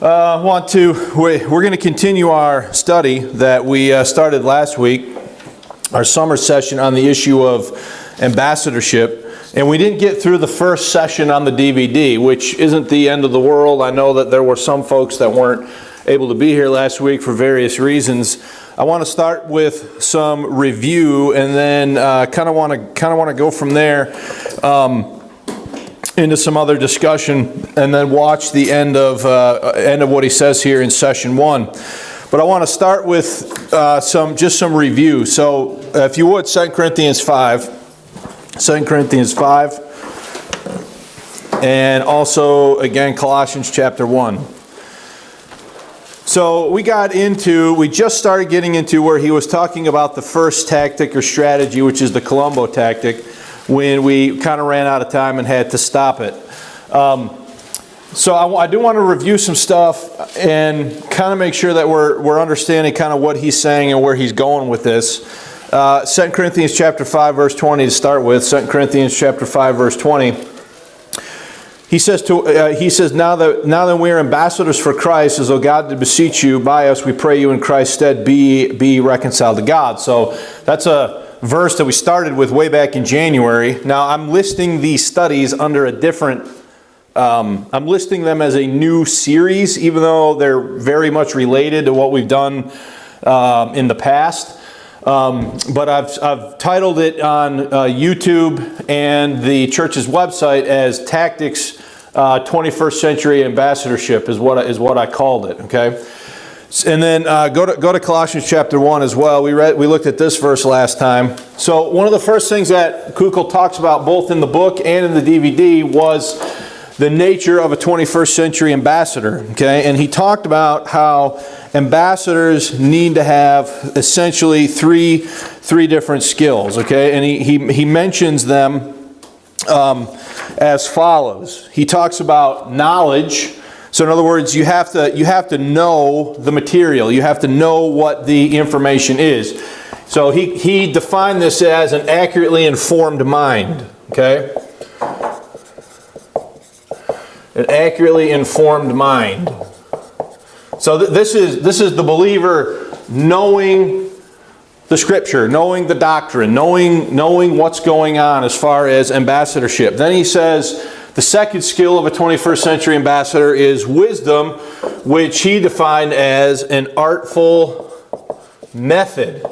We're going to continue our study that we started last week, our summer session on the issue of ambassadorship. And we didn't get through the first session on the DVD, which isn't the end of the world. I know that there were some folks that weren't able to be here last week for various reasons. I want to start with some review and then kind of want to go from there into some other discussion, and then watch the end of what he says here in session 1. But I want to start with some review. So if you would, 2 Corinthians 5, and also again Colossians chapter 1. So we just started getting into where he was talking about the first tactic or strategy, which is the Columbo Tactic, when we kind of ran out of time and had to stop it. So I do want to review some stuff and kind of make sure that we're understanding kind of what he's saying and where he's going with this. 2 Corinthians chapter 5 verse 20 to start with. 2 Corinthians chapter 5 verse 20. He says, now that we are ambassadors for Christ, as though God did beseech you by us, we pray you in Christ's stead, be reconciled to God. So that's a verse that we started with way back in January. Now I'm listing these studies under a different, I'm listing them as a new series, even though they're very much related to what we've done in the past. But I've titled it on YouTube and the church's website as Tactics 21st Century Ambassadorship is what I called it. Okay. And then go to Colossians chapter 1 as well. We looked at this verse last time. So one of the first things that Kukul talks about both in the book and in the DVD was the nature of a 21st century ambassador. Okay, and he talked about how ambassadors need to have essentially three different skills. Okay, and he mentions them as follows. He talks about knowledge. So in other words, you have to know the material. You have to know what the information is. So he defined this as an accurately informed mind. Okay? An accurately informed mind. So this is the believer knowing the Scripture, knowing the doctrine, knowing what's going on as far as ambassadorship. Then he says, the second skill of a 21st century ambassador is wisdom, which he defined as an artful method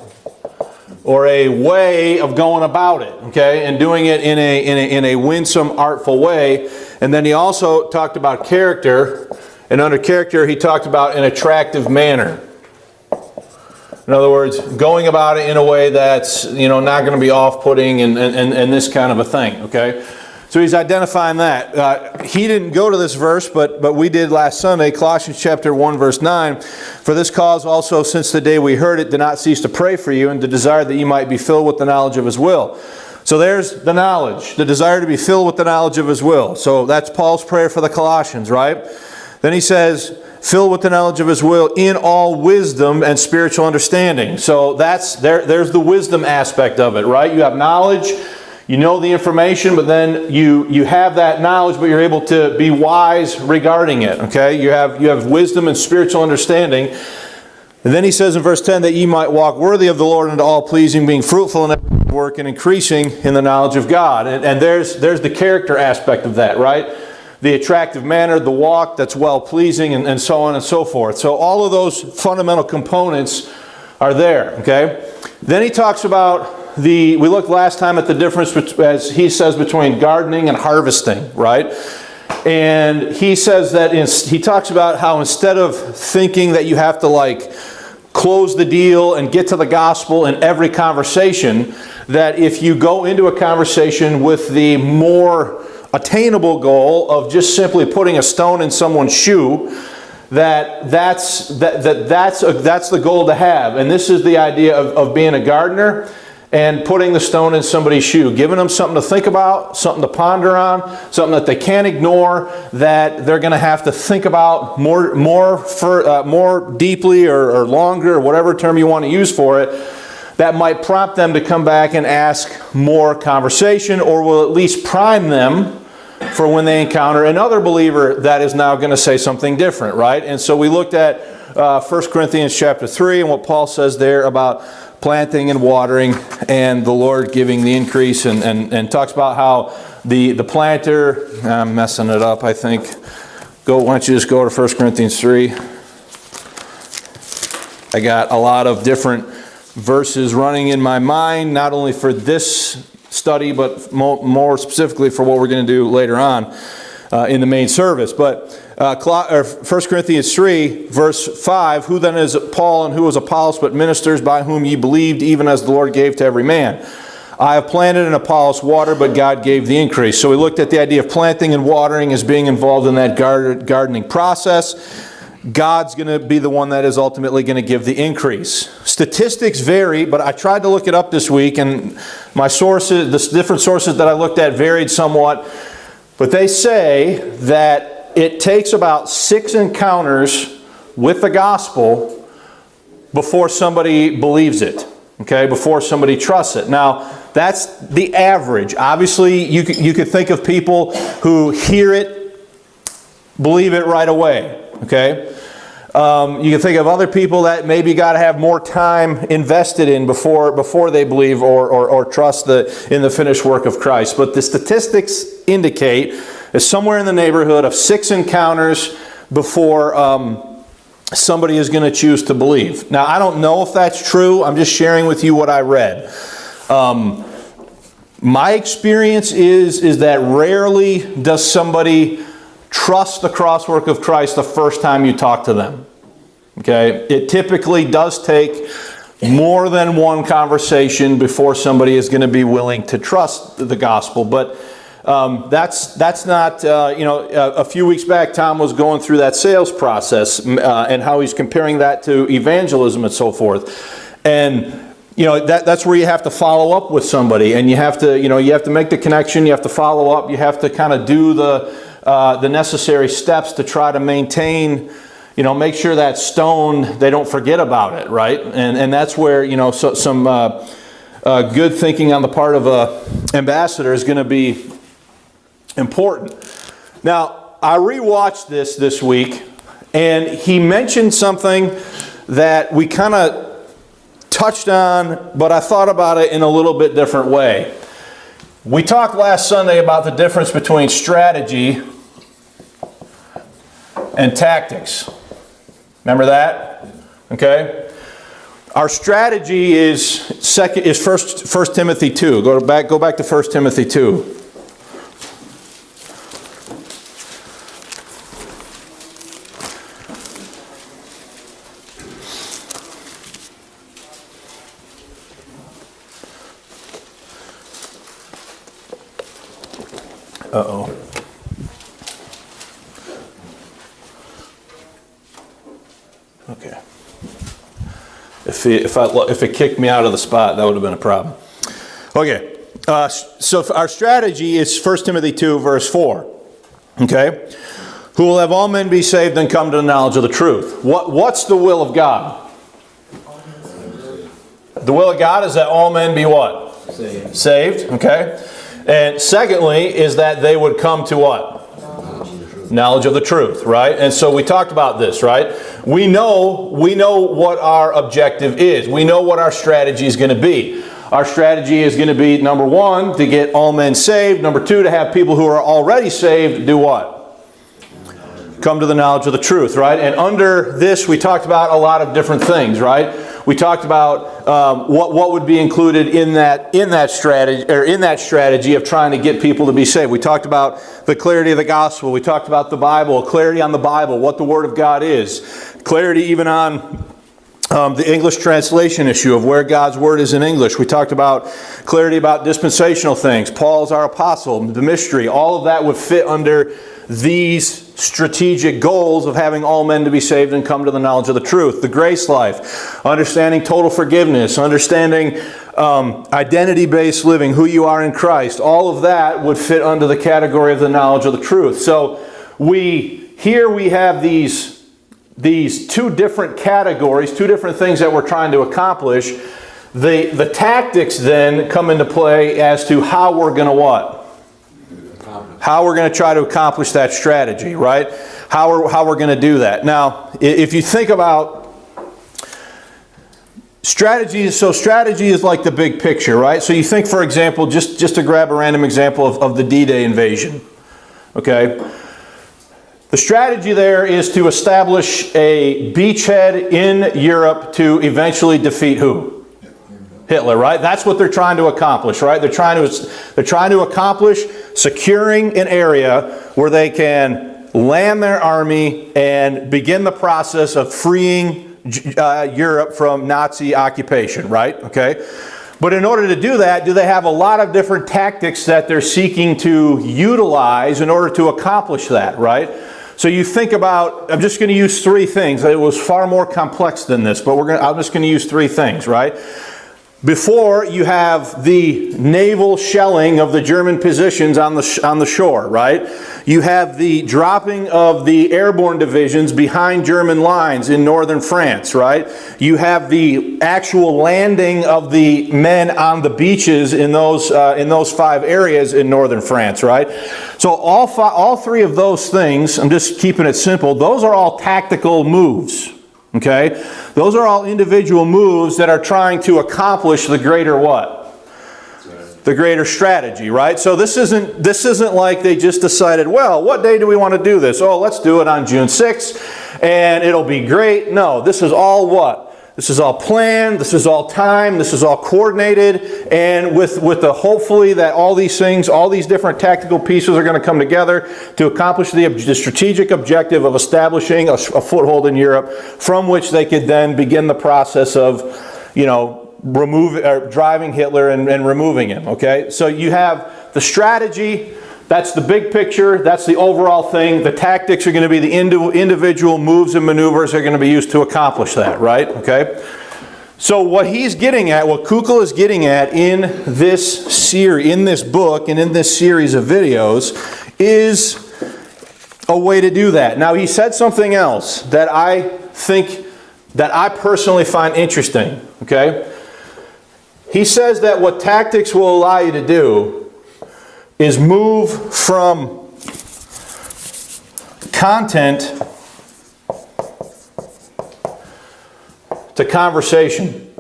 or a way of going about it, okay, and doing it in a winsome, artful way. And then he also talked about character, and under character he talked about an attractive manner. In other words, going about it in a way that's not going to be off-putting and this kind of a thing, okay. So he's identifying that. He didn't go to this verse, but we did last Sunday, Colossians chapter 1, verse 9. For this cause also, since the day we heard it, did not cease to pray for you and to desire that you might be filled with the knowledge of His will. So there's the knowledge, the desire to be filled with the knowledge of His will. So that's Paul's prayer for the Colossians, right? Then he says, filled with the knowledge of His will in all wisdom and spiritual understanding. So there's the wisdom aspect of it, right? You have knowledge. You know the information, but then you have that knowledge, but you're able to be wise regarding it. Okay, you have wisdom and spiritual understanding. And then he says in verse 10 that ye might walk worthy of the Lord unto all pleasing, being fruitful in every work and increasing in the knowledge of God. And there's the character aspect of that, right? The attractive manner, the walk that's well pleasing, and so on and so forth. So all of those fundamental components are there. Okay. Then he talks about we looked last time at the difference, as he says, between gardening and harvesting, right? And he says that he talks about how instead of thinking that you have to close the deal and get to the gospel in every conversation, that if you go into a conversation with the more attainable goal of just simply putting a stone in someone's shoe, that's the goal to have. And this is the idea of being a gardener and putting the stone in somebody's shoe, giving them something to think about, something to ponder on, something that they can't ignore, that they're going to have to think about more deeply or longer, or whatever term you want to use for it, that might prompt them to come back and ask more conversation, or will at least prime them for when they encounter another believer that is now going to say something different, right? And so we looked at 1 Corinthians chapter 3 and what Paul says there about planting and watering and the Lord giving the increase, and talks about how the planter, I'm messing it up, I think. Why don't you just go to 1 Corinthians 3. I got a lot of different verses running in my mind, not only for this study, but more specifically for what we're going to do later on in the main service. But 1 Corinthians 3, verse 5, who then is Paul and who is Apollos but ministers by whom ye believed, even as the Lord gave to every man? I have planted and Apollos water, but God gave the increase. So we looked at the idea of planting and watering as being involved in that gardening process. God's going to be the one that is ultimately going to give the increase. Statistics vary, but I tried to look it up this week, and my sources, the different sources that I looked at varied somewhat. But they say that it takes about 6 encounters with the gospel before somebody believes it. Okay, before somebody trusts it. Now, that's the average. Obviously, you could think of people who hear it, believe it right away. Okay, you can think of other people that maybe got to have more time invested in before they believe or trust in the finished work of Christ. But the statistics indicate it's somewhere in the neighborhood of 6 encounters before somebody is going to choose to believe. Now, I don't know if that's true. I'm just sharing with you what I read. My experience is that rarely does somebody trust the cross work of Christ the first time you talk to them. Okay? It typically does take more than one conversation before somebody is going to be willing to trust the gospel. But that's not, a few weeks back Tom was going through that sales process and how he's comparing that to evangelism and so forth. And that's where you have to follow up with somebody, and you have to make the connection, you have to follow up, you have to kind of do the necessary steps to try to maintain, make sure that stone, they don't forget about it, right? And that's where, some good thinking on the part of an ambassador is going to be important. Now, I rewatched this week, and he mentioned something that we kind of touched on, but I thought about it in a little bit different way. We talked last Sunday about the difference between strategy and tactics. Remember that? Okay. Our strategy is 1 Timothy 2. Go back to 1 Timothy 2. Uh-oh. Okay. If it kicked me out of the spot, that would have been a problem. Okay. So our strategy is 1 Timothy 2, verse 4. Okay. Who will have all men be saved and come to the knowledge of the truth. What's the will of God? The will of God is that all men be what? Saved. Okay. And secondly, is that they would come to what? Knowledge of the truth, right? And so we talked about this, right? We know what our objective is. We know what our strategy is going to be. Our strategy is going to be, number 1, to get all men saved. Number 2, to have people who are already saved do what? Come to the knowledge of the truth, right? And under this, we talked about a lot of different things, right? We talked about what would be included in that strategy of trying to get people to be saved. We talked about the clarity of the gospel. We talked about the Bible, clarity on the Bible, what the Word of God is, clarity even on the English translation issue of where God's Word is in English. We talked about clarity about dispensational things. Paul's our apostle, the mystery. All of that would fit under these strategic goals of having all men to be saved and come to the knowledge of the truth. The grace life, understanding total forgiveness, understanding identity-based living, who you are in Christ. All of that would fit under the category of the knowledge of the truth. So we have these 2 different categories, 2 different things that we're trying to accomplish. The tactics then come into play as to how we're going to what? how we're going to try to accomplish that strategy, right? How we're going to do that. Now, if you think about strategy, so strategy is like the big picture, right? So you think, for example, just to grab a random example of the D-Day invasion, okay? The strategy there is to establish a beachhead in Europe to eventually defeat who? Hitler, right? That's what they're trying to accomplish, right? They're trying to accomplish securing an area where they can land their army and begin the process of freeing Europe from Nazi occupation, right? Okay. But in order to do that, do they have a lot of different tactics that they're seeking to utilize in order to accomplish that, right? So you think about, I'm just going to use three things. It was far more complex than this, but I'm just going to use three things, right? Before, you have the naval shelling of the German positions on the shore, right? You have the dropping of the airborne divisions behind German lines in northern France, right? You have the actual landing of the men on the beaches in those 5 areas in northern France, right? So all three of those things, I'm just keeping it simple, those are all tactical moves. Okay? Those are all individual moves that are trying to accomplish the greater what? The greater strategy, right? So this isn't like they just decided, well, what day do we want to do this? Oh, let's do it on June 6th and it'll be great. No, this is all what? This is all planned, this is all timed, this is all coordinated, and with the hopefully that all these things, all these different tactical pieces are going to come together to accomplish the strategic objective of establishing a foothold in Europe, from which they could then begin the process of, driving Hitler and removing him. Okay, so you have the strategy. That's the big picture. That's the overall thing. The tactics are going to be the individual moves and maneuvers are going to be used to accomplish that, right? Okay. So what he's getting at, what Kukul is getting at in this series, in this book, and in this series of videos, is a way to do that. Now, he said something else that I personally find interesting. Okay. He says that what tactics will allow you to do is move from content to conversation.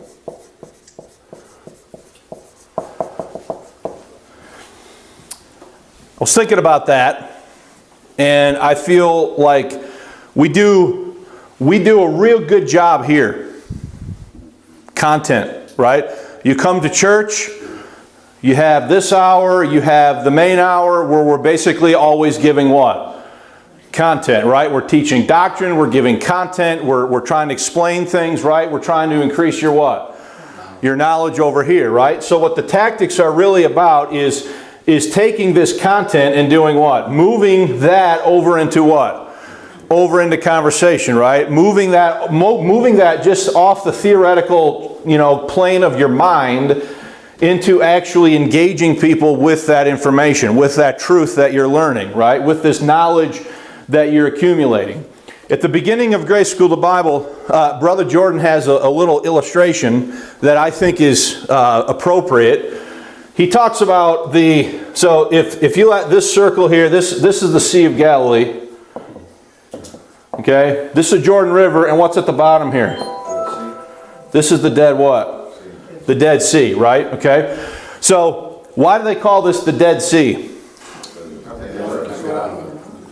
I was thinking about that, and I feel like we do a real good job here. Content, right? You come to church, you have this hour, you have the main hour where we're basically always giving what? Content, right? We're teaching doctrine, we're giving content, we're trying to explain things, right? We're trying to increase your what? Your knowledge over here, right? So what the tactics are really about is taking this content and doing what? Moving that over into what? Over into conversation, right? Moving that just off the theoretical, plane of your mind into actually engaging people with that information, with that truth that you're learning, right? With this knowledge that you're accumulating. At the beginning of Grace School of the Bible, Brother Jordan has a little illustration that I think is appropriate. He talks about so if you let this circle here, this is the Sea of Galilee. Okay? This is the Jordan River, and what's at the bottom here? This is the dead what? The Dead Sea, right? Okay. So why do they call this the Dead Sea?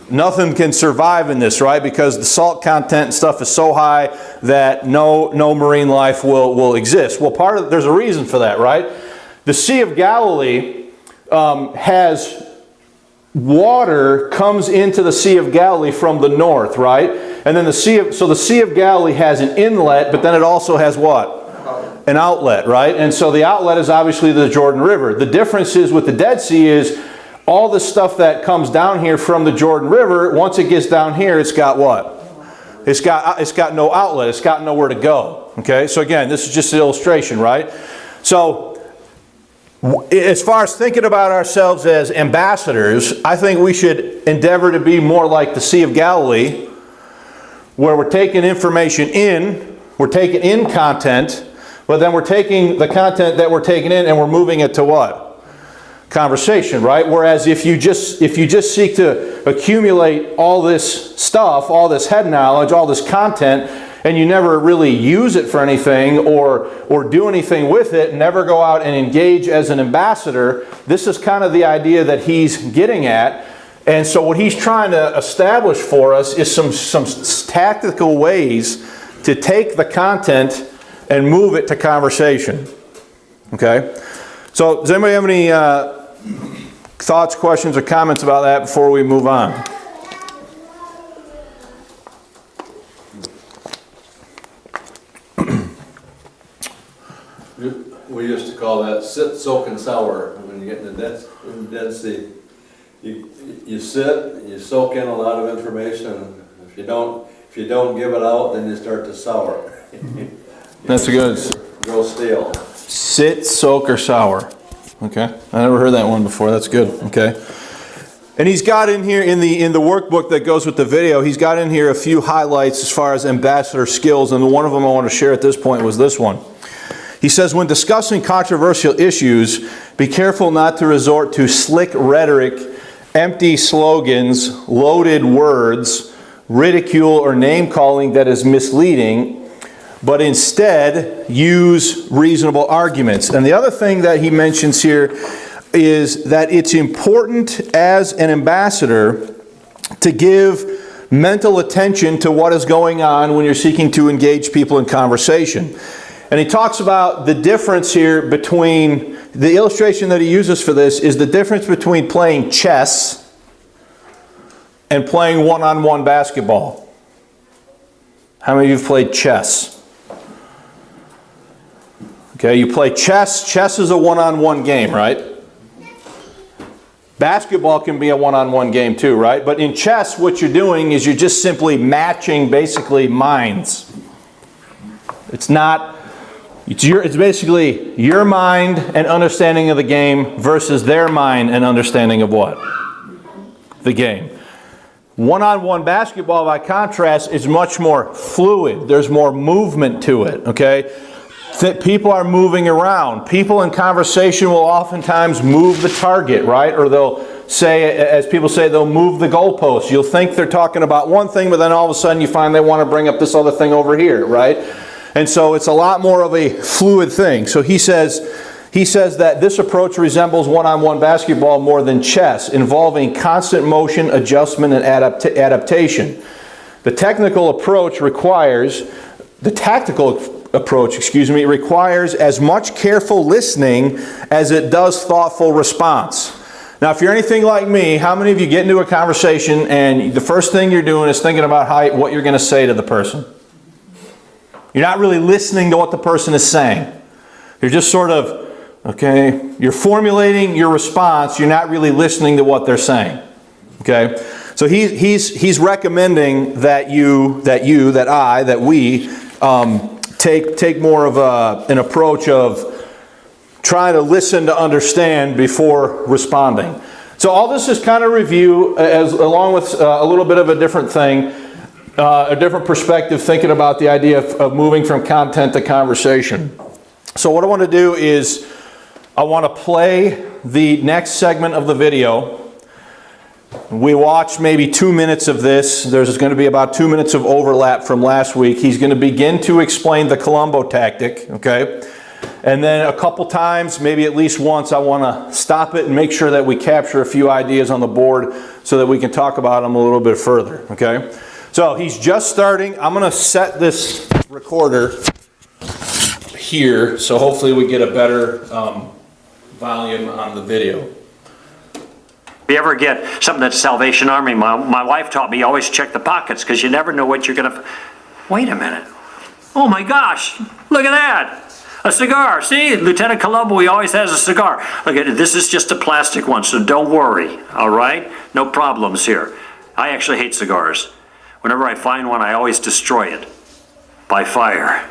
Nothing can survive in this, right? Because the salt content and stuff is so high that no marine life will exist. Well, there's a reason for that, right? The Sea of Galilee has water comes into the Sea of Galilee from the north, right? And then the Sea of Galilee has an inlet, but then it also has what? An outlet, right? And so the outlet is obviously the Jordan River. The difference is with the Dead Sea is all the stuff that comes down here from the Jordan River, once it gets down here, it's got what? It's got no outlet. It's got nowhere to go. Okay? So again, this is just an illustration, right? So as far as thinking about ourselves as ambassadors, I think we should endeavor to be more like the Sea of Galilee, where we're taking information in, we're taking in content, but then we're taking the content that we're taking in and we're moving it to what? conversation, right? Whereas if you just seek to accumulate all this stuff, all this head knowledge, all this content, and you never really use it for anything or do anything with it, never go out and engage as an ambassador, this is kind of the idea that he's getting at. And so what he's trying to establish for us is some tactical ways to take the content and move it to conversation. Okay? So does anybody have any thoughts, questions, or comments about that before we move on? We used to call that sit, soak, and sour. When you get in the Dead Sea, you sit, you soak in a lot of information, and if you don't give it out, then you start to sour. That's good. Grow stale. Sit, soak, or sour. Okay, I never heard that one before. That's good. Okay, and he's got in here in the workbook that goes with the video. He's got in here a few highlights as far as ambassador skills, and one of them I want to share at this point was this one. He says, when discussing controversial issues, be careful not to resort to slick rhetoric, empty slogans, loaded words, ridicule, or name-calling that is misleading, but instead use reasonable arguments. And the other thing that he mentions here is that it's important as an ambassador to give mental attention to what is going on when you're seeking to engage people in conversation. And he talks about the difference here between, the illustration that he uses for this is the difference between playing chess and playing one-on-one basketball. How many of you have played chess? Okay, you play chess. Chess is a one-on-one game, right? Basketball can be a one-on-one game too, right? But in chess, what you're doing is you're just simply matching basically minds. It's not... It's basically your mind and understanding of the game versus their mind and understanding of what? The game. One-on-one basketball, by contrast, is much more fluid. There's more movement to it, okay? People are moving around. People in conversation will oftentimes move the target, right? Or they'll say, as people say, they'll move the goalposts. You'll think they're talking about one thing, but then all of a sudden you find they want to bring up this other thing over here, right? And so it's a lot more of a fluid thing. So he says that this approach resembles one-on-one basketball more than chess, involving constant motion, adjustment, and adaptation. The tactical approach requires as much careful listening as it does thoughtful response. Now, if you're anything like me, how many of you get into a conversation and the first thing you're doing is thinking about what you're going to say to the person? You're not really listening to what the person is saying. You're just sort of, okay, you're formulating your response. You're not really listening to what they're saying. Okay? So he's recommending that we take more of an approach of trying to listen to understand before responding. So all this is kind of review, along with a little bit of a different thing. A different perspective, thinking about the idea of moving from content to conversation. So what I want to do is I want to play the next segment of the video. We watched maybe 2 minutes of this. There's going to be about 2 minutes of overlap from last week. He's going to begin to explain the Columbo Tactic, okay? And then a couple times, maybe at least once, I want to stop it and make sure that we capture a few ideas on the board so that we can talk about them a little bit further, okay? So he's just starting. I'm going to set this recorder here, so hopefully we get a better volume on the video. If you ever get something that's Salvation Army, my wife taught me always check the pockets because you never know what you're going to... Wait a minute. Oh my gosh, look at that. A cigar. See, Lieutenant Columbo, he always has a cigar. Look at it. This is just a plastic one, so don't worry, all right? No problems here. I actually hate cigars. Whenever I find one, I always destroy it by fire.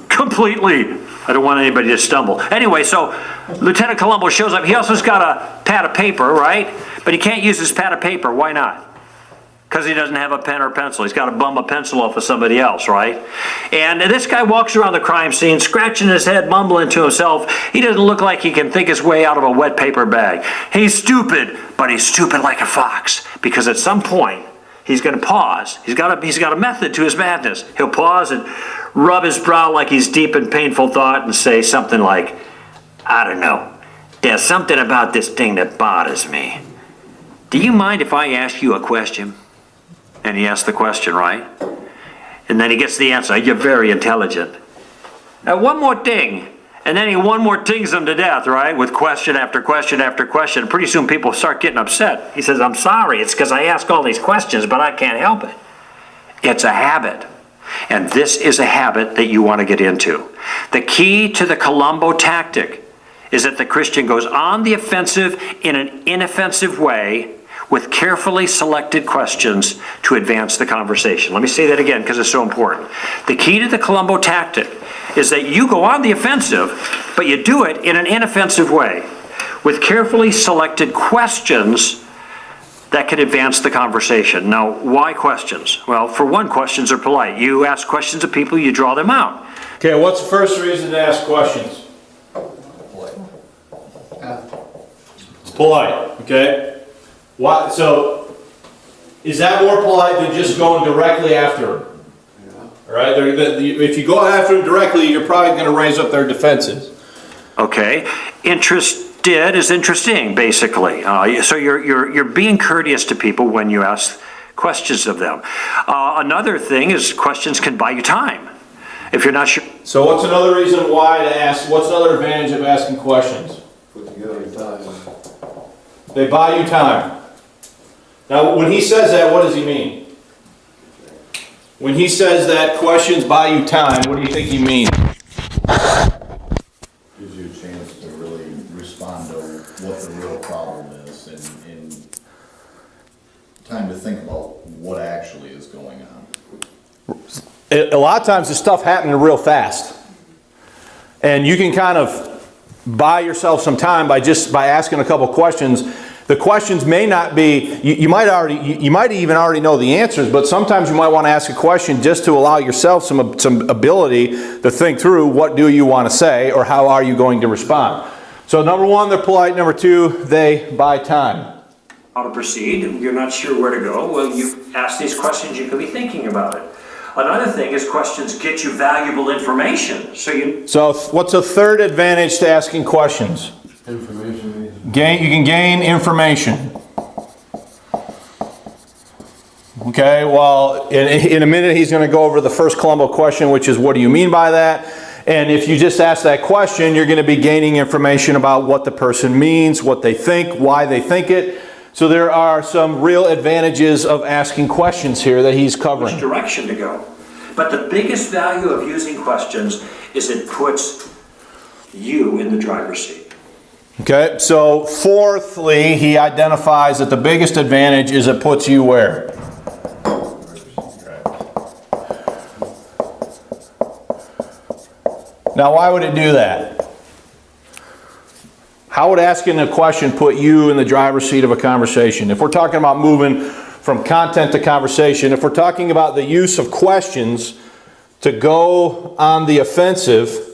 Completely. I don't want anybody to stumble. Anyway, so Lieutenant Columbo shows up. He also's got a pad of paper, right? But he can't use his pad of paper. Why not? because he doesn't have a pen or pencil. He's got to bum a pencil off of somebody else, right? And this guy walks around the crime scene, scratching his head, mumbling to himself. He doesn't look like he can think his way out of a wet paper bag. He's stupid, but he's stupid like a fox, because at some point, he's going to pause. He's got a method to his madness. He'll pause and rub his brow like he's deep in painful thought and say something like, I don't know, there's something about this thing that bothers me. Do you mind if I ask you a question? And he asks the question, right? And then he gets the answer. You're very intelligent. One more thing. And then he one more tings them to death, right? With question after question after question. Pretty soon people start getting upset. He says, I'm sorry. It's because I ask all these questions, but I can't help it. It's a habit. And this is a habit that you want to get into. The key to the Columbo Tactic is that the Christian goes on the offensive in an inoffensive way with carefully selected questions to advance the conversation. Let me say that again because it's so important. The key to the Columbo Tactic is that you go on the offensive, but you do it in an inoffensive way with carefully selected questions that can advance the conversation. Now, why questions? Well, for one, questions are polite. You ask questions of people, you draw them out. Okay, what's the first reason to ask questions? Polite, okay? Why, so, is that more polite than just going directly after them? All right, if you go after them directly, you're probably going to raise up their defenses. Okay, interested is interesting, basically. So you're being courteous to people when you ask questions of them. Another thing is questions can buy you time. If you're not sure. So what's another reason why to ask, what's another advantage of asking questions? Put together time. They buy you time. Now, when he says that, what does he mean? When he says that questions buy you time, what do you think he means? Gives you a chance to really respond to what the real problem is and time to think about what actually is going on. A lot of times this stuff happening real fast. And you can kind of buy yourself some time by asking a couple questions. The questions may not be, you might even already know the answers, but sometimes you might want to ask a question just to allow yourself some ability to think through what do you want to say or how are you going to respond. So number one, they're polite. Number two, they buy time. How to proceed, you're not sure where to go. Well, you ask these questions, you could be thinking about it. Another thing is questions get you valuable information. So what's a third advantage to asking questions? Information. You can gain information. Okay, well, in a minute he's going to go over the first Columbo question, which is what do you mean by that? And if you just ask that question, you're going to be gaining information about what the person means, what they think, why they think it. So there are some real advantages of asking questions here that he's covering. Which direction to go. But the biggest value of using questions is it puts you in the driver's seat. Okay, so fourthly, he identifies that the biggest advantage is it puts you where? Now, why would it do that? How would asking a question put you in the driver's seat of a conversation? If we're talking about moving from content to conversation, if we're talking about the use of questions to go on the offensive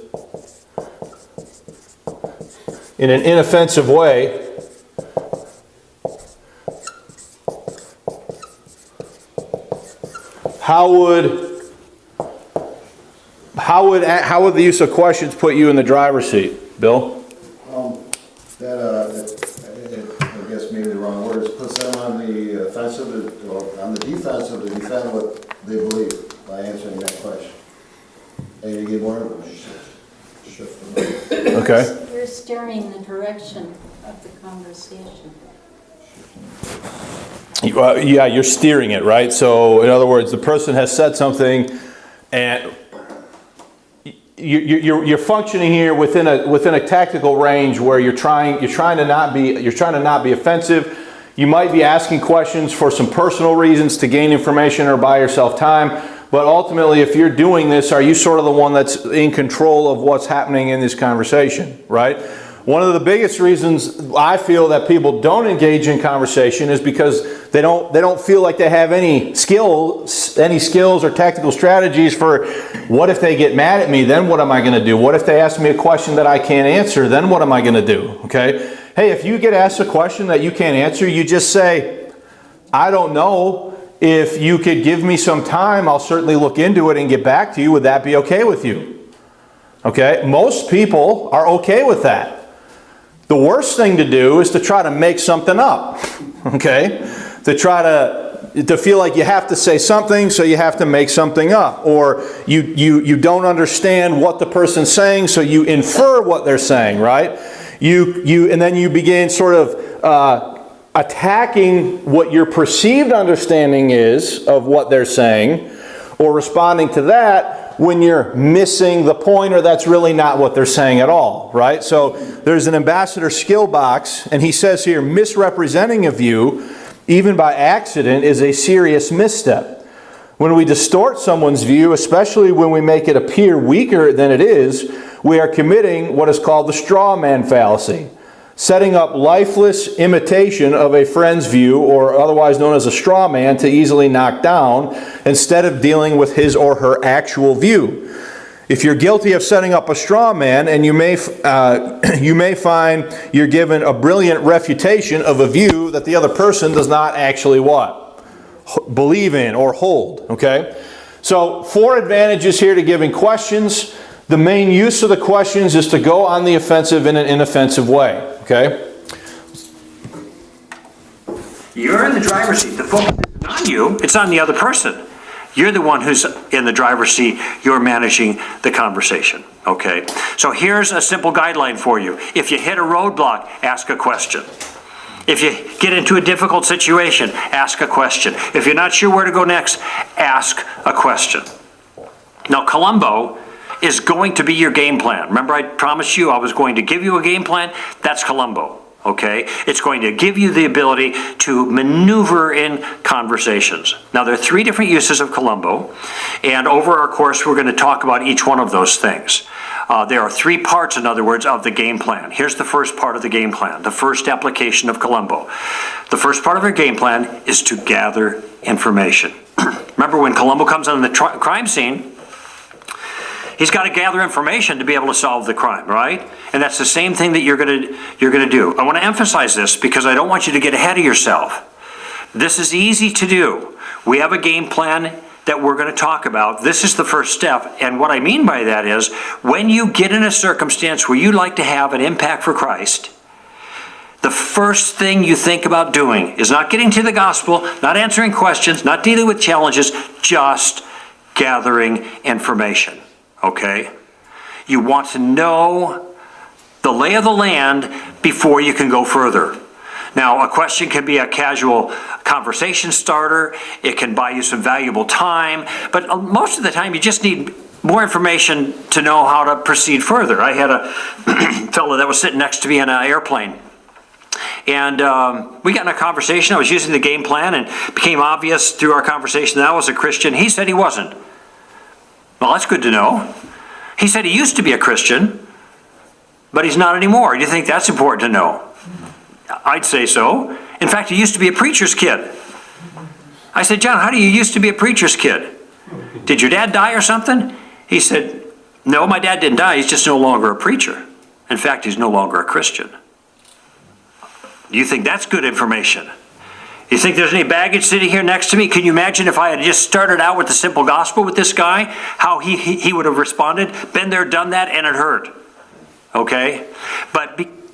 in an inoffensive way, how would the use of questions put you in the driver's seat, Bill? I guess maybe the wrong words, puts them on the offensive, or on the defensive to defend what they believe by answering that question. And you get more shift. Okay. You're steering the direction of the conversation. Yeah, you're steering it, right? So, in other words, the person has said something, and you're functioning here within a tactical range where you're trying to not be offensive. You might be asking questions for some personal reasons to gain information or buy yourself time. But ultimately, if you're doing this, are you sort of the one that's in control of what's happening in this conversation, right? One of the biggest reasons I feel that people don't engage in conversation is because they don't feel like they have any skills or tactical strategies for what if they get mad at me, then what am I going to do? What if they ask me a question that I can't answer, then what am I going to do? Okay? Hey, if you get asked a question that you can't answer, you just say, I don't know. If you could give me some time, I'll certainly look into it and get back to you. Would that be okay with you? Okay? Most people are okay with that. The worst thing to do is to try to make something up, okay? To try to feel like you have to say something, so you have to make something up. Or you don't understand what the person's saying, so you infer what they're saying, right? And then you begin sort of attacking what your perceived understanding is of what they're saying, or responding to that when you're missing the point, or that's really not what they're saying at all, right? So there's an ambassador skill box, and he says here, misrepresenting a view, even by accident, is a serious misstep. When we distort someone's view, especially when we make it appear weaker than it is, we are committing what is called the straw man fallacy, setting up lifeless imitation of a friend's view, or otherwise known as a straw man, to easily knock down, instead of dealing with his or her actual view. If you're guilty of setting up a straw man, and you may find you're given a brilliant refutation of a view that the other person does not actually what? Believe in or hold. Okay? So 4 advantages here to giving questions. The main use of the questions is to go on the offensive in an inoffensive way. Okay? You're in the driver's seat. The focus isn't on you, it's on the other person. You're the one who's in the driver's seat. You're managing the conversation. Okay? So here's a simple guideline for you. If you hit a roadblock, ask a question. If you get into a difficult situation, ask a question. If you're not sure where to go next, ask a question. Now, Columbo is going to be your game plan. Remember, I promised you I was going to give you a game plan? That's Columbo, okay? It's going to give you the ability to maneuver in conversations. Now, there are 3 different uses of Columbo, and over our course, we're going to talk about each one of those things. There are 3 parts, in other words, of the game plan. Here's the first part of the game plan, the first application of Columbo. The first part of our game plan is to gather information. Remember, when Columbo comes on the crime scene, he's got to gather information to be able to solve the crime, right? And that's the same thing that you're going to do. I want to emphasize this because I don't want you to get ahead of yourself. This is easy to do. We have a game plan that we're going to talk about. This is the first step. And what I mean by that is, when you get in a circumstance where you'd like to have an impact for Christ, the first thing you think about doing is not getting to the gospel, not answering questions, not dealing with challenges, just gathering information. Okay? You want to know the lay of the land before you can go further. Now, a question can be a casual conversation starter. It can buy you some valuable time. But most of the time, you just need more information to know how to proceed further. I had a fellow that was sitting next to me in an airplane. And we got in a conversation. I was using the game plan, and it became obvious through our conversation that I was a Christian. He said he wasn't. Well, that's good to know. He said he used to be a Christian, but he's not anymore. Do you think that's important to know? I'd say so. In fact, he used to be a preacher's kid. I said, John, how do you used to be a preacher's kid? Did your dad die or something? He said, no, my dad didn't die. He's just no longer a preacher. In fact, he's no longer a Christian. Do you think that's good information? You think there's any baggage sitting here next to me? Can you imagine if I had just started out with the simple gospel with this guy, how he would have responded? Been there, done that, and it hurt. Okay?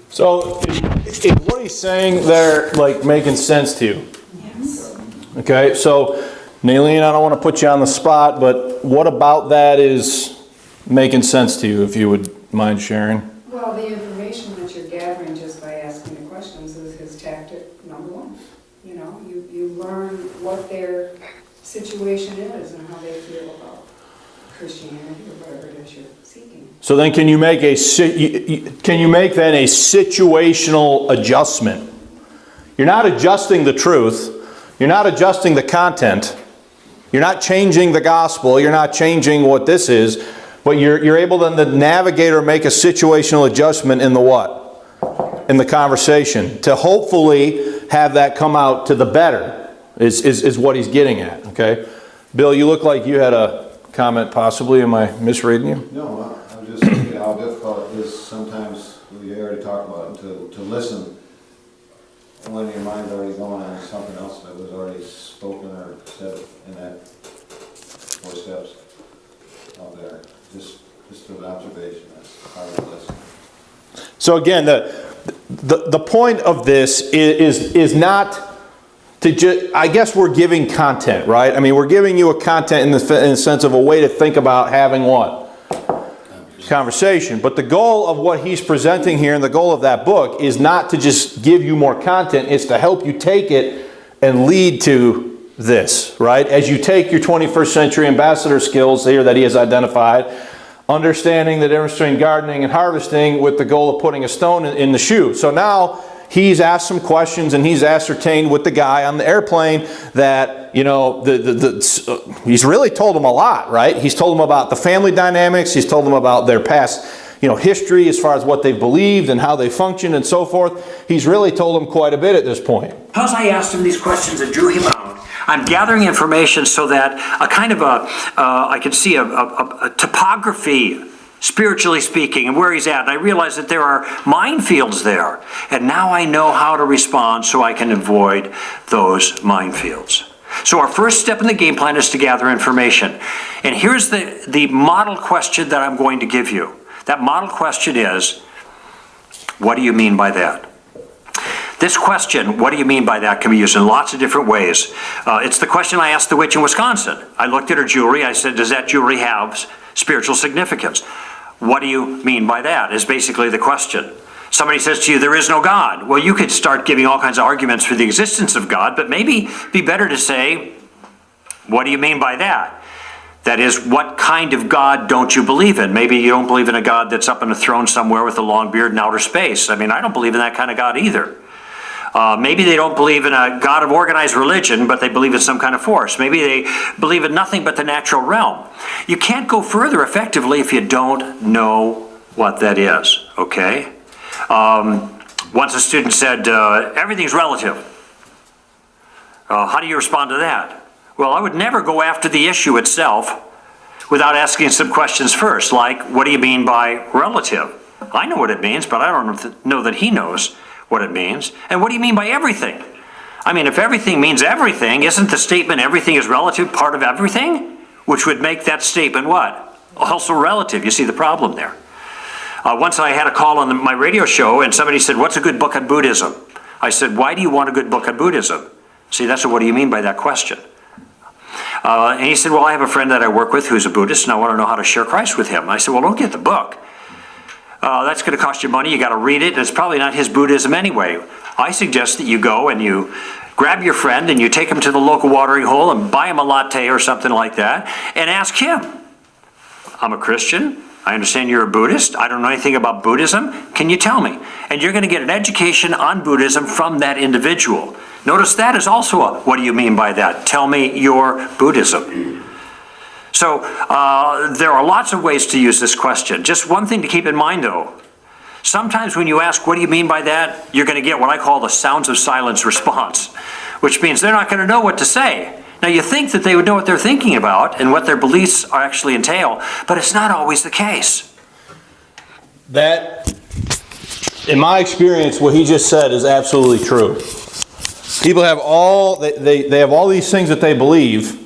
So, is what he's saying there, like, making sense to you? Yes. Okay, so, Nailene, I don't want to put you on the spot, but what about that is making sense to you, if you would mind sharing? Well, the information that you're gathering just by asking the questions is his tactic number 1. You know, you learn what their situation is and how they feel about Christianity or whatever it is you're seeking. So then can you make then a situational adjustment? You're not adjusting the truth. You're not adjusting the content. You're not changing the gospel. You're not changing what this is. But you're able then to navigate or make a situational adjustment in the what? in the conversation to hopefully have that come out to the better is what he's getting at, okay? Bill, you look like you had a comment possibly. Am I misreading you? No, I'm just thinking how difficult it is sometimes, we already talked about it, to listen when your mind's already going on something else that was already spoken or said in that 4 steps out there. Just an observation, that's hard to listen. So again, the point of this is not to just, I guess we're giving content, right? I mean, we're giving you a content in the sense of a way to think about having what? Conversation. But the goal of what he's presenting here and the goal of that book is not to just give you more content, it's to help you take it and lead to this, right? As you take your 21st century ambassador skills here that he has identified, understanding the difference between gardening and harvesting with the goal of putting a stone in the shoe. So now he's asked some questions and he's ascertained with the guy on the airplane that, you know, he's really told him a lot, right? He's told him about the family dynamics. He's told him about their past, you know, history as far as what they've believed and how they function and so forth. He's really told him quite a bit at this point. Because I asked him these questions and drew him out, I'm gathering information so that a kind of I could see a topography, spiritually speaking, and where he's at. And I realize that there are minefields there. And now I know how to respond so I can avoid those minefields. So our first step in the game plan is to gather information. And here's the model question that I'm going to give you. That model question is, what do you mean by that? This question, what do you mean by that, can be used in lots of different ways. It's the question I asked the witch in Wisconsin. I looked at her jewelry. I said, does that jewelry have spiritual significance? What do you mean by that is basically the question. Somebody says to you, there is no God. Well, you could start giving all kinds of arguments for the existence of God, but maybe be better to say, what do you mean by that? That is, what kind of God don't you believe in? Maybe you don't believe in a God that's up on a throne somewhere with a long beard in outer space. I mean, I don't believe in that kind of God either. Maybe they don't believe in a God of organized religion, but they believe in some kind of force. Maybe they believe in nothing but the natural realm. You can't go further effectively if you don't know what that is, okay? Once a student said, everything's relative. How do you respond to that? Well, I would never go after the issue itself without asking some questions first, like, what do you mean by relative? I know what it means, but I don't know that he knows what it means. And what do you mean by everything? I mean, if everything means everything, isn't the statement everything is relative part of everything? Which would make that statement what? Also relative. You see the problem there. Once I had a call on my radio show and somebody said, what's a good book on Buddhism? I said, why do you want a good book on Buddhism? See, that's what do you mean by that question? And he said, well, I have a friend that I work with who's a Buddhist and I want to know how to share Christ with him. I said, well, don't get the book. That's going to cost you money. You got to read it. And it's probably not his Buddhism anyway. I suggest that you go and you grab your friend and you take him to the local watering hole and buy him a latte or something like that and ask him. I'm a Christian. I understand you're a Buddhist. I don't know anything about Buddhism. Can you tell me? And you're going to get an education on Buddhism from that individual. Notice that is also a, what do you mean by that? Tell me your Buddhism. So there are lots of ways to use this question. Just one thing to keep in mind though. Sometimes when you ask, what do you mean by that? You're going to get what I call the sounds of silence response, which means they're not going to know what to say. Now you think that they would know what they're thinking about and what their beliefs actually entail, but it's not always the case. That, in my experience, what he just said is absolutely true. People have they have all these things that they believe,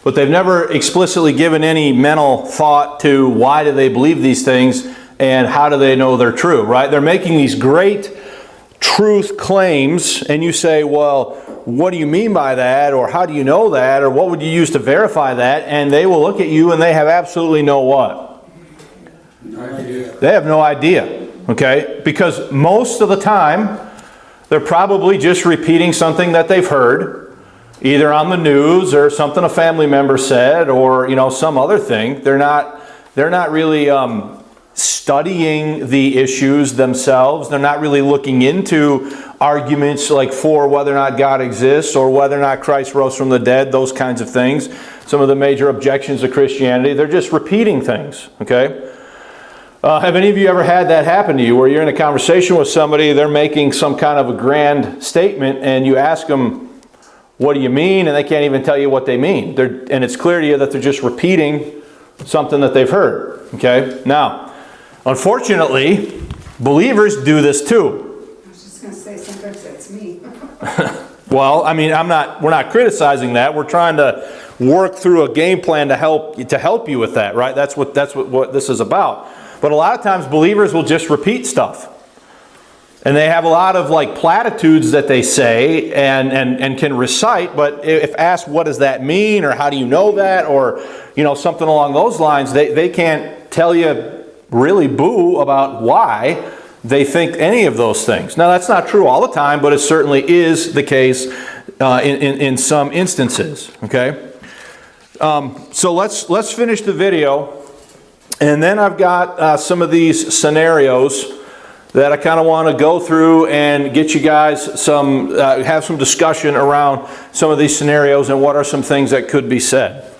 but they've never explicitly given any mental thought to why do they believe these things and how do they know they're true, right? They're making these great truth claims and you say, well, what do you mean by that? Or how do you know that? Or what would you use to verify that? And they will look at you and they have absolutely no what? No idea. They have no idea, okay? Because most of the time, they're probably just repeating something that they've heard, either on the news or something a family member said, or some other thing. They're not really studying the issues themselves. They're not really looking into arguments like for whether or not God exists or whether or not Christ rose from the dead, those kinds of things. Some of the major objections to Christianity, they're just repeating things, okay? Have any of you ever had that happen to you, where you're in a conversation with somebody, they're making some kind of a grand statement, and you ask them, what do you mean? And they can't even tell you what they mean. And it's clear to you that they're just repeating something that they've heard. Okay? Now, unfortunately, believers do this too. I was just gonna say, sometimes that's me. Well, I mean, we're not criticizing that. We're trying to work through a game plan to help you with that, right? That's what this is about. But a lot of times believers will just repeat stuff. And they have a lot of like platitudes that they say and can recite, but if asked what does that mean, or how do you know that, or something along those lines, they can't tell you really boo about why they think any of those things. Now that's not true all the time, but it certainly is the case in some instances. Okay, so let's finish the video, and then I've got some of these scenarios that I kind of want to go through and get you guys have some discussion around some of these scenarios and what are some things that could be said.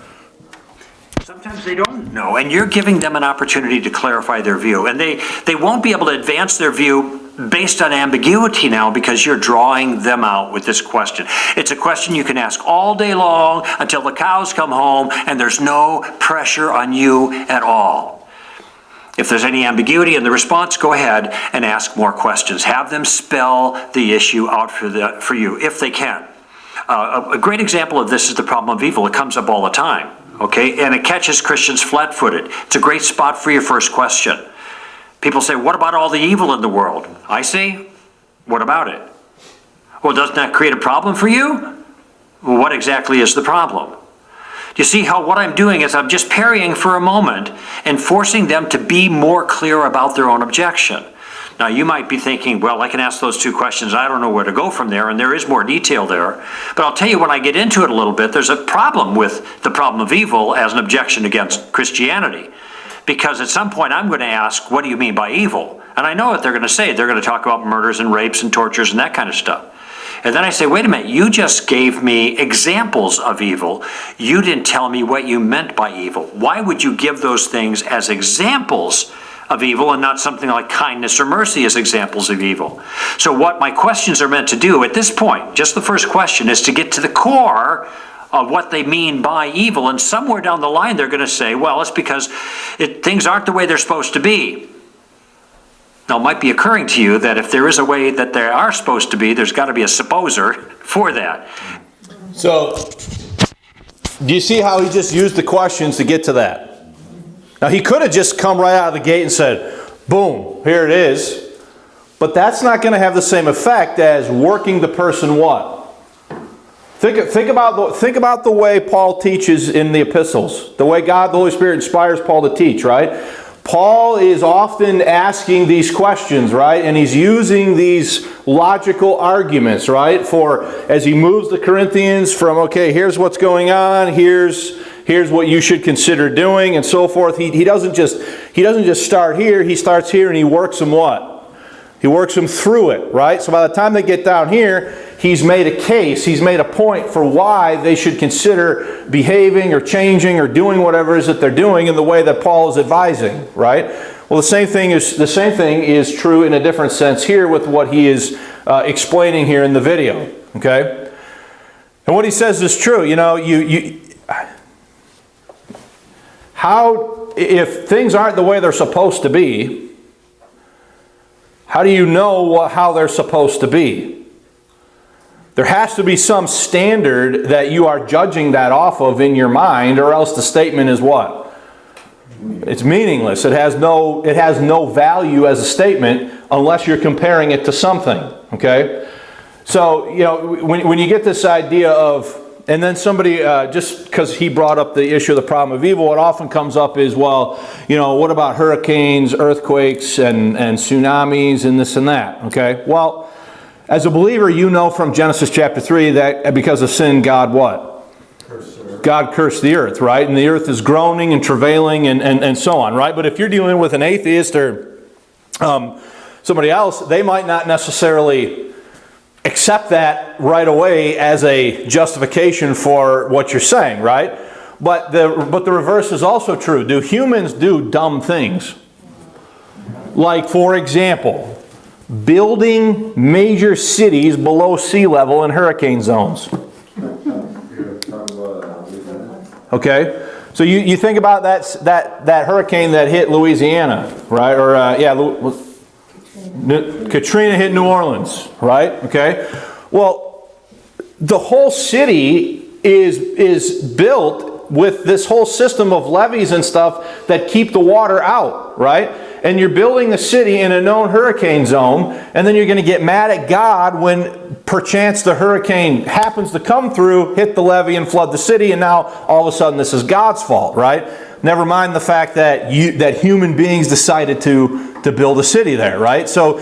Sometimes they don't know, and you're giving them an opportunity to clarify their view. And they won't be able to advance their view based on ambiguity now, because you're drawing them out with this question. It's a question you can ask all day long until the cows come home, and there's no pressure on you at all. If there's any ambiguity in the response, go ahead and ask more questions. Have them spell the issue out for you, if they can. A great example of this is the problem of evil. It comes up all the time, okay? And it catches Christians flat-footed. It's a great spot for your first question. People say, what about all the evil in the world? I say, what about it? Well, doesn't that create a problem for you? Well, what exactly is the problem? You see how what I'm doing is I'm just parrying for a moment and forcing them to be more clear about their own objection. Now you might be thinking, well, I can ask those two questions, I don't know where to go from there, and there is more detail there. But I'll tell you, when I get into it a little bit, there's a problem with the problem of evil as an objection against Christianity. Because at some point I'm going to ask, what do you mean by evil? And I know what they're going to say. They're going to talk about murders and rapes and tortures and that kind of stuff. And then I say, wait a minute, you just gave me examples of evil. You didn't tell me what you meant by evil. Why would you give those things as examples of evil and not something like kindness or mercy as examples of evil? So what my questions are meant to do at this point, just the first question, is to get to the core of what they mean by evil. And somewhere down the line they're going to say, well, it's because things aren't the way they're supposed to be. Now, it might be occurring to you that if there is a way that they are supposed to be, there's got to be a supposer for that. So, do you see how he just used the questions to get to that? Now, he could have just come right out of the gate and said, boom, here it is. But that's not going to have the same effect as working the person what? Think about the way Paul teaches in the epistles. The way God, the Holy Spirit, inspires Paul to teach, right? Paul is often asking these questions, right? And he's using these logical arguments, right? For as he moves the Corinthians from, okay, here's what's going on, here's what you should consider doing, and so forth. He doesn't just start here. He starts here and he works them what? He works them through it, right? So by the time they get down here, he's made a case, he's made a point for why they should consider behaving or changing or doing whatever it is that they're doing in the way that Paul is advising, right? Well, the same thing is true in a different sense here with what he is explaining here in the video, okay? And what he says is true. If things aren't the way they're supposed to be, how do you know how they're supposed to be? There has to be some standard that you are judging that off of in your mind, or else the statement is what? It's meaningless. It has no value as a statement unless you're comparing it to something. Okay? So, when you get this idea of, and then somebody, just because he brought up the issue of the problem of evil, what often comes up is, well, what about hurricanes, earthquakes, and tsunamis, and this and that? Okay? Well, as a believer, you know from Genesis chapter 3 that because of sin, God what? God cursed the earth, right? And the earth is groaning and travailing and so on, right? But if you're dealing with an atheist or somebody else, they might not necessarily accept that right away as a justification for what you're saying, right? But the reverse is also true. Do humans do dumb things? Like, for example, building major cities below sea level in hurricane zones. Okay? So you think about that hurricane that hit Louisiana, right? Or, Katrina hit New Orleans, right? Okay? Well, the whole city is built with this whole system of levees and stuff that keep the water out, right? And you're building a city in a known hurricane zone, and then you're going to get mad at God when perchance the hurricane happens to come through, hit the levee, and flood the city, and now all of a sudden this is God's fault, right? Never mind the fact that that human beings decided to build a city there, right? So,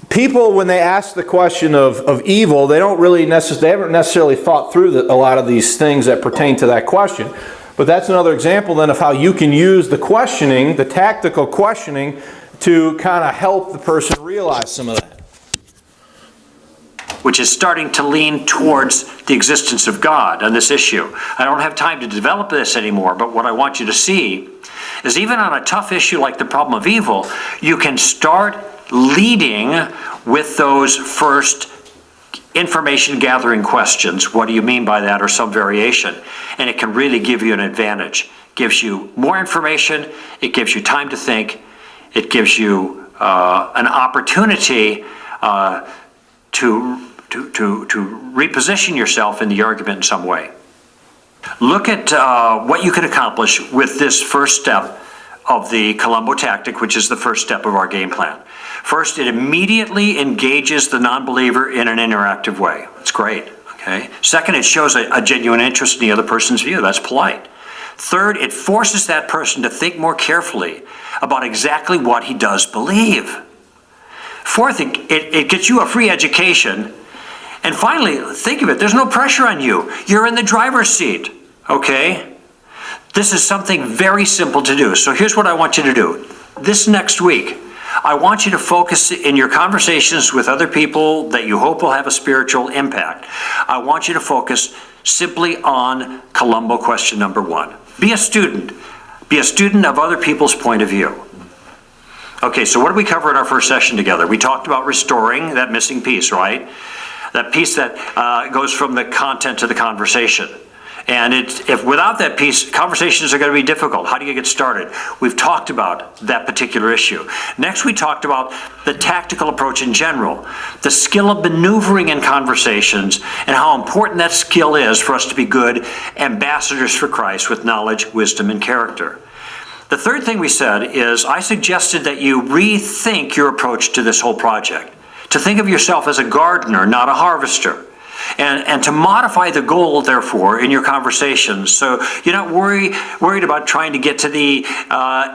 people, when they ask the question of evil, they haven't necessarily thought through a lot of these things that pertain to that question. But that's another example then of how you can use the questioning, the tactical questioning, to kind of help the person realize some of that. Which is starting to lean towards the existence of God on this issue. I don't have time to develop this anymore, but what I want you to see is even on a tough issue like the problem of evil, you can start leading with those first information gathering questions. What do you mean by that, or some variation? And it can really give you an advantage. Gives you more information, it gives you time to think, it gives you an opportunity to reposition yourself in the argument in some way. Look at what you could accomplish with this first step of the Columbo Tactic, which is the first step of our game plan. First, it immediately engages the non-believer in an interactive way. That's great. Okay. Second, it shows a genuine interest in the other person's view. That's polite. Third, it forces that person to think more carefully about exactly what he does believe. Fourth, it gets you a free education. And finally, think of it, there's no pressure on you. You're in the driver's seat, okay? This is something very simple to do. So here's what I want you to do. This next week, I want you to focus in your conversations with other people that you hope will have a spiritual impact. I want you to focus simply on Columbo question number 1. Be a student. Be a student of other people's point of view. Okay, so what did we cover in our first session together? We talked about restoring that missing piece, right? That piece that goes from the content to the conversation. And if without that piece, conversations are going to be difficult. How do you get started? We've talked about that particular issue. Next, we talked about the tactical approach in general, the skill of maneuvering in conversations, and how important that skill is for us to be good ambassadors for Christ with knowledge, wisdom, and character. The third thing we said is I suggested that you rethink your approach to this whole project, to think of yourself as a gardener, not a harvester. And to modify the goal, therefore, in your conversations. So you're not worried about trying to get to the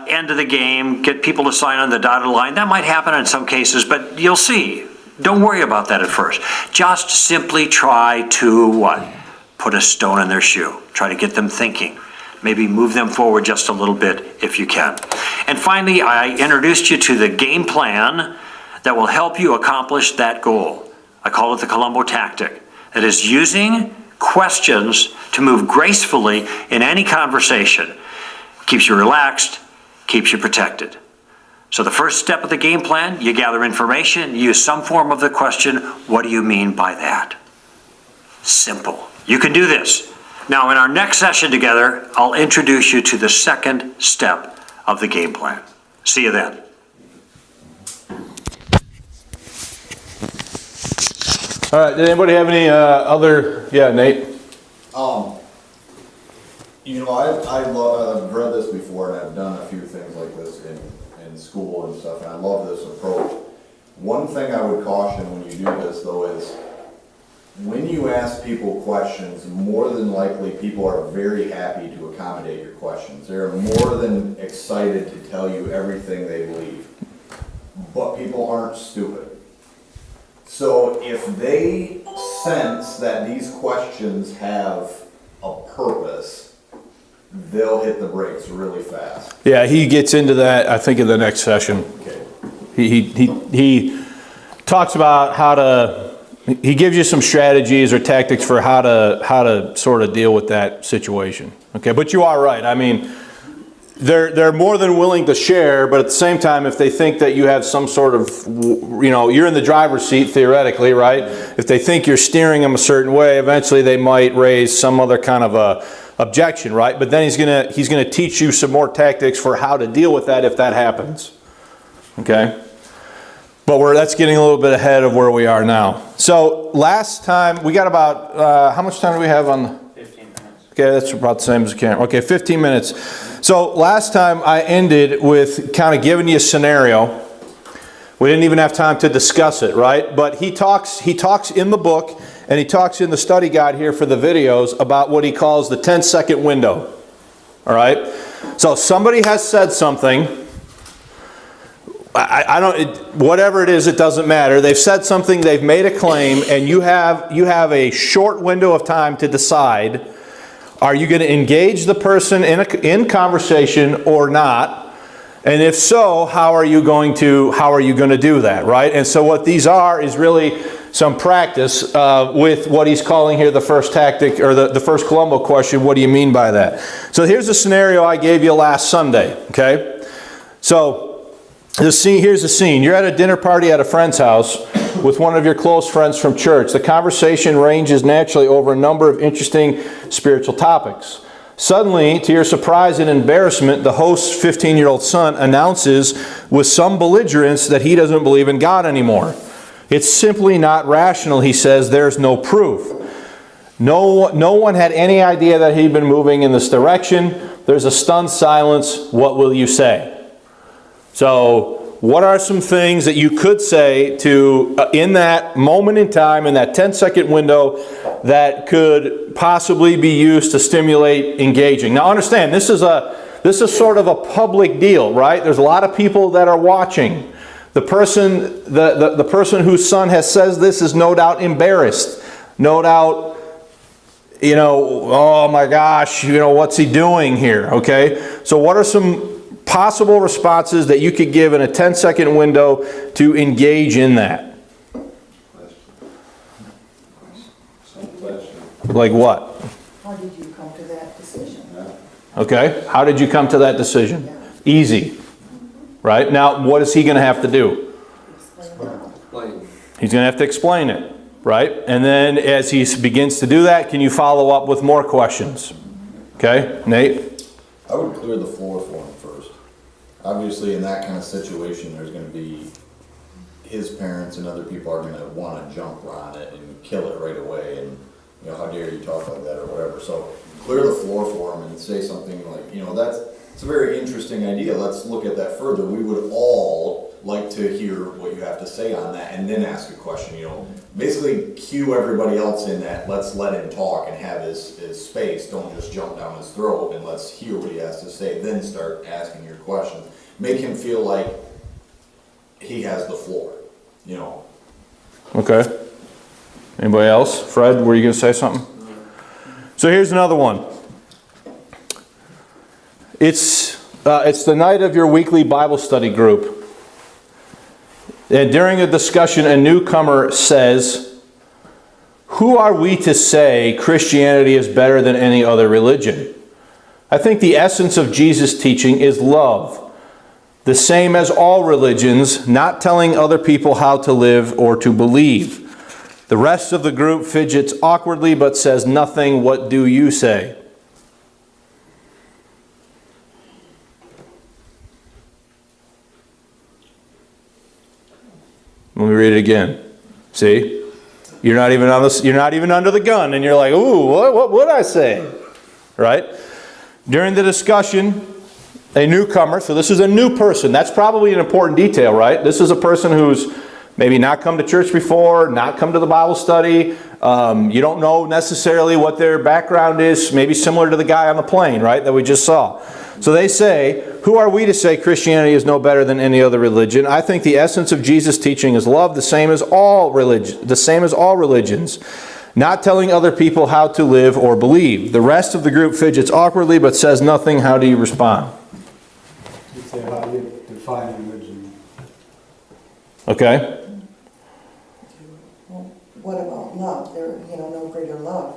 end of the game, get people to sign on the dotted line. That might happen in some cases, but you'll see. Don't worry about that at first. Just simply try to what? Put a stone in their shoe. Try to get them thinking. Maybe move them forward just a little bit if you can. And finally, I introduced you to the game plan that will help you accomplish that goal. I call it the Columbo Tactic. It is using questions to move gracefully in any conversation. Keeps you relaxed, keeps you protected. So the first step of the game plan, you gather information, use some form of the question, what do you mean by that? Simple. You can do this. Now in our next session together, I'll introduce you to the second step of the game plan. See you then. All right, did anybody have any other, yeah, Nate? I've read this before and I've done a few things like this in school and stuff, and I love this approach. One thing I would caution when you do this though is when you ask people questions, more than likely people are very happy to accommodate your questions. They're more than excited to tell you everything they believe. But people aren't stupid. So if they sense that these questions have a purpose, they'll hit the brakes really fast. Yeah, he gets into that, I think, in the next session. Okay. He talks about he gives you some strategies or tactics for how to sort of deal with that situation. Okay, but you are right. I mean, they're more than willing to share, but at the same time, if they think that you have some sort of, you're in the driver's seat theoretically, right? If they think you're steering them a certain way, eventually they might raise some other kind of a objection, right? But then he's gonna teach you some more tactics for how to deal with that if that happens. Okay? But that's getting a little bit ahead of where we are now. So last time we got about how much time do we have on? 15 minutes. Okay, that's about the same as the camera. Okay, 15 minutes. So last time I ended with kind of giving you a scenario. We didn't even have time to discuss it, right? But he talks in the book, and he talks in the study guide here for the videos about what he calls the 10-second window. All right? So somebody has said something. I don't, whatever it is, it doesn't matter. They've said something, they've made a claim, and you have a short window of time to decide, are you going to engage the person in conversation or not? And if so, how are you going to do that, right? And so what these are is really some practice with what he's calling here the first tactic, or the first Columbo question. What do you mean by that? So here's a scenario I gave you last Sunday, okay? So here's the scene. You're at a dinner party at a friend's house with one of your close friends from church. The conversation ranges naturally over a number of interesting spiritual topics. Suddenly, to your surprise and embarrassment, the host's 15-year-old son announces with some belligerence that he doesn't believe in God anymore. It's simply not rational, he says. There's no proof. No one had any idea that he'd been moving in this direction. There's a stunned silence. What will you say? So, what are some things that you could say to, in that moment in time, in that 10-second window, that could possibly be used to stimulate engaging? Now understand, this is sort of a public deal, right? There's a lot of people that are watching. The person whose son has says this is no doubt embarrassed. No doubt, oh my gosh, what's he doing here, okay? So what are some possible responses that you could give in a 10-second window to engage in that? Like what? How did you come to that decision? Okay, how did you come to that decision? Easy. Right? Now, what is he going to have to do? He's going to have to explain it. Right? And then as he begins to do that, can you follow up with more questions? Okay, Nate? I would clear the floor for him first. Obviously, in that kind of situation, there's going to be his parents and other people are going to want to jump on it and kill it right away. And, how dare you talk like that or whatever. So clear the floor for him and say something like, it's a very interesting idea. Let's look at that further. We would all like to hear what you have to say on that and then ask a question. Basically cue everybody else in that. Let's let him talk and have his space. Don't just jump down his throat, and let's hear what he has to say. Then start asking your questions. Make him feel like he has the floor, Okay. Anybody else? Fred, were you going to say something? So here's another one. It's the night of your weekly Bible study group. And during a discussion, a newcomer says, "Who are we to say Christianity is better than any other religion? I think the essence of Jesus' teaching is love. The same as all religions, not telling other people how to live or to believe." The rest of the group fidgets awkwardly but says nothing. What do you say? Let me read it again. See? You're not even under the gun, and you're like, "Ooh, what would I say?" Right? During the discussion, a newcomer, so this is a new person. That's probably an important detail, right? This is a person who's maybe not come to church before, not come to the Bible study. You don't know necessarily what their background is, maybe similar to the guy on the plane, right, that we just saw. So they say, "Who are we to say Christianity is no better than any other religion? I think the essence of Jesus' teaching is love, the same as all religions, not telling other people how to live or believe." The rest of the group fidgets awkwardly but says nothing. How do you respond? You say, how do you define religion? Okay. Well, what about love? There, no greater love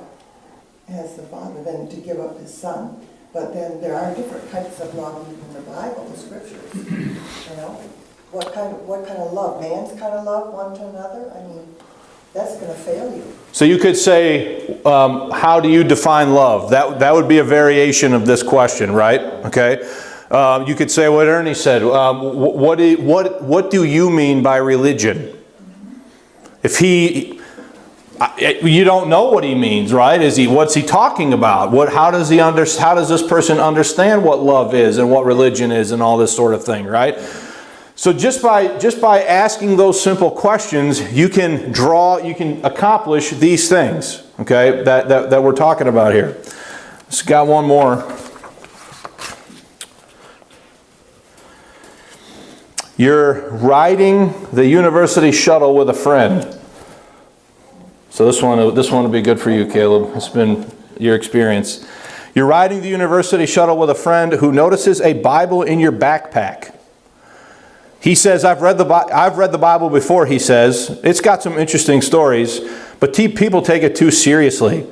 has the Father than to give up His Son But then there are different types of love in the Bible, the scriptures, you know? What kind of love? Man's kind of love one to another? I mean, that's gonna fail you. So you could say, how do you define love? That would be a variation of this question, right? Okay. You could say what Ernie said. What do you mean by religion? If you don't know what he means, right? What's he talking about? How does this person understand what love is and what religion is and all this sort of thing, right? So just by asking those simple questions, you can accomplish these things, okay, that we're talking about here. Just got one more. You're riding the university shuttle with a friend. So this one will be good for you, Caleb. It's been your experience. You're riding the university shuttle with a friend who notices a Bible in your backpack. He says, I've read the Bible before, he says. It's got some interesting stories, but people take it too seriously.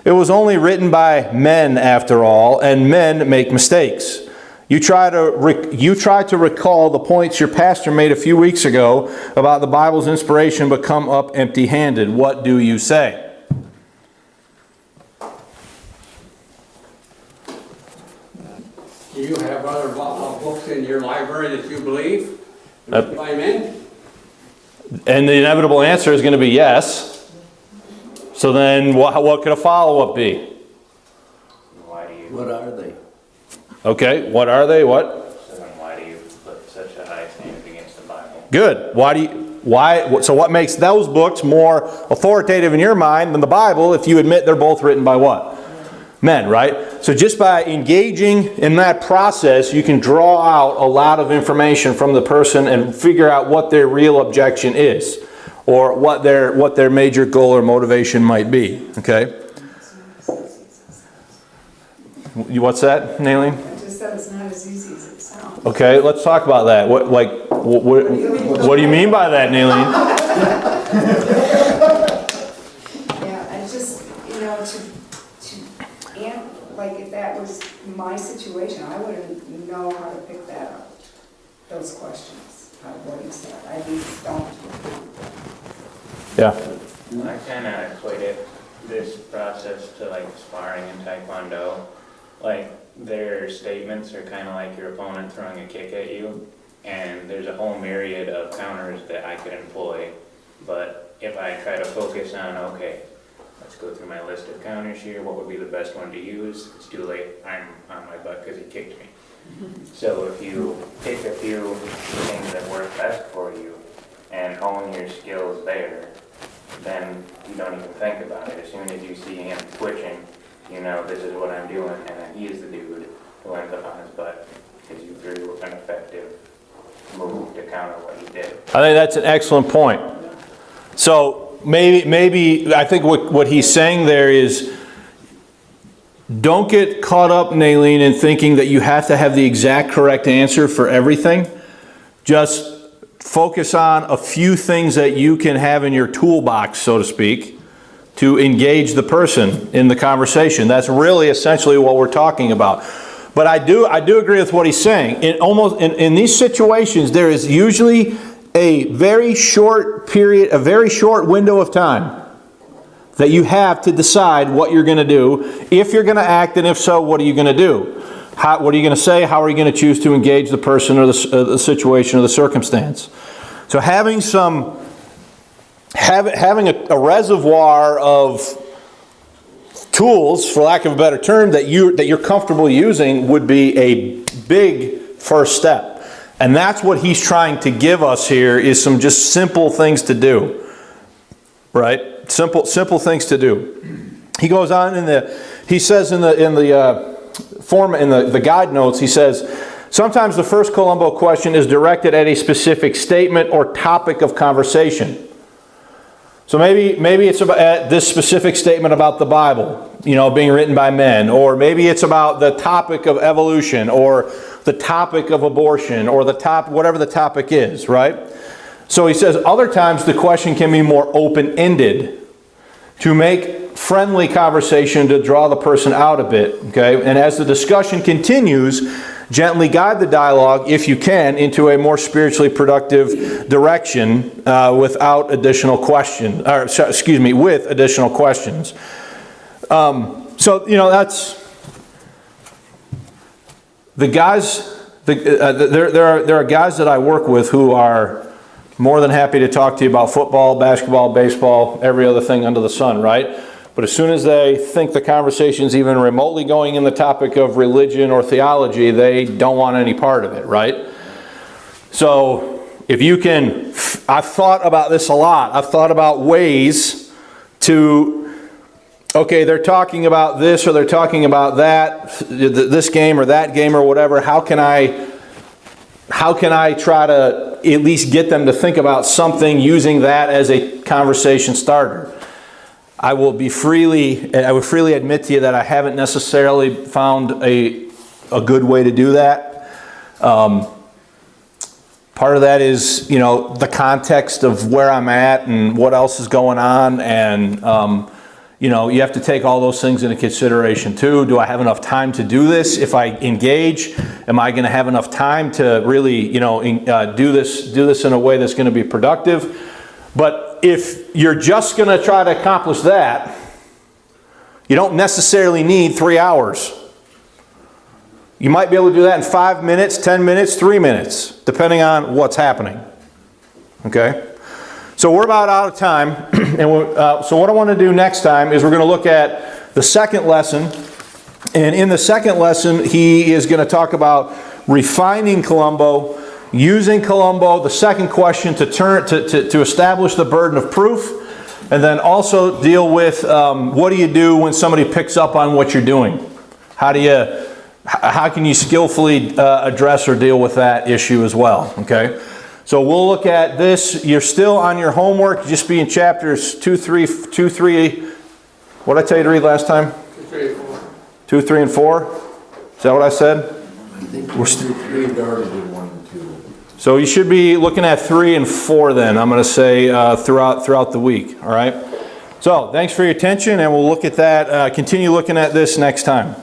It was only written by men, after all, and men make mistakes. You try to recall the points your pastor made a few weeks ago about the Bible's inspiration, but come up empty-handed. What do you say? Do you have other books in your library that you believe by men? And the inevitable answer is going to be yes. So then what could a follow-up be? What are they? Okay, what are they? What? So then why do you put such a high standard against the Bible? Good. So what makes those books more authoritative in your mind than the Bible if you admit they're both written by what? Men, right? So just by engaging in that process, you can draw out a lot of information from the person and figure out what their real objection is, or what their major goal or motivation might be. Okay? What's that, Nailene? I just said it's not as easy as it sounds. Okay, let's talk about that. What do you mean by that, Nailene? Yeah, I just, like if that was my situation, I wouldn't know how to pick that up, those questions, what you said. I just don't. Yeah. I kind of equate this process to like sparring in Taekwondo. Like their statements are kind of like your opponent throwing a kick at you, and there's a whole myriad of counters that I could employ. But if I try to focus on, okay, let's go through my list of counters here, what would be the best one to use? It's too late, I'm on my butt because he kicked me. So if you pick a few things that work best for you and hone your skills there, then you don't even think about it. As soon as you see him twitching, you know this is what I'm doing, and then he is the dude who ends up on his butt because you threw an effective move to counter what he did. I think that's an excellent point. So maybe I think what he's saying there is, don't get caught up, Nailene, in thinking that you have to have the exact correct answer for everything. Just focus on a few things that you can have in your toolbox, so to speak, to engage the person in the conversation. That's really essentially what we're talking about. But I do agree with what he's saying. In these situations, there is usually a very short period, a very short window of time that you have to decide what you're going to do, if you're going to act, and if so, what are you going to do? What are you going to say? How are you going to choose to engage the person or the situation or the circumstance? So having a reservoir of tools, for lack of a better term, that you're comfortable using would be a big first step. And that's what he's trying to give us here, is some just simple things to do. Right? Simple things to do. He goes on he says in the guide notes, he says, sometimes the first Columbo question is directed at a specific statement or topic of conversation. So maybe it's about this specific statement about the Bible, being written by men, or maybe it's about the topic of evolution, or the topic of abortion, or whatever the topic is, right? So he says other times the question can be more open-ended to make friendly conversation to draw the person out a bit, okay? And as the discussion continues, gently guide the dialogue, if you can, into a more spiritually productive direction without additional questions, or excuse me, with additional questions. So, you know, that's the guys. There are guys that I work with who are more than happy to talk to you about football, basketball, baseball, every other thing under the sun, right? But as soon as they think the conversation's even remotely going in the topic of religion or theology, they don't want any part of it, right? So if you can, I've thought about this a lot. I've thought about ways to, okay, they're talking about this or they're talking about that, this game or that game or whatever. How can I try to at least get them to think about something using that as a conversation starter? I would freely admit to you that I haven't necessarily found a good way to do that. Part of that is, you know, the context of where I'm at and what else is going on, and you know, you have to take all those things into consideration too. Do I have enough time to do this? If I engage, am I going to have enough time to really, you know, do this in a way that's going to be productive? But if you're just going to try to accomplish that, you don't necessarily need 3 hours. You might be able to do that in 5 minutes, 10 minutes, 3 minutes, depending on what's happening. Okay? So we're about out of time. And so what I want to do next time is we're going to look at the second lesson. And in the second lesson, he is going to talk about refining Columbo, using Columbo, the second question, to establish the burden of proof, and then also deal with what do you do when somebody picks up on what you're doing? How can you skillfully address or deal with that issue as well? Okay, so we'll look at this. You're still on your homework. Just be in chapters 2, 3. What did I tell you to read last time? 2, 3, and 4. Is that what I said? I think we're still 3 and already did 1 and 2. So you should be looking at 3 and 4 then, I'm going to say, throughout the week, all right? So thanks for your attention, and we'll look at that, continue looking at this next time.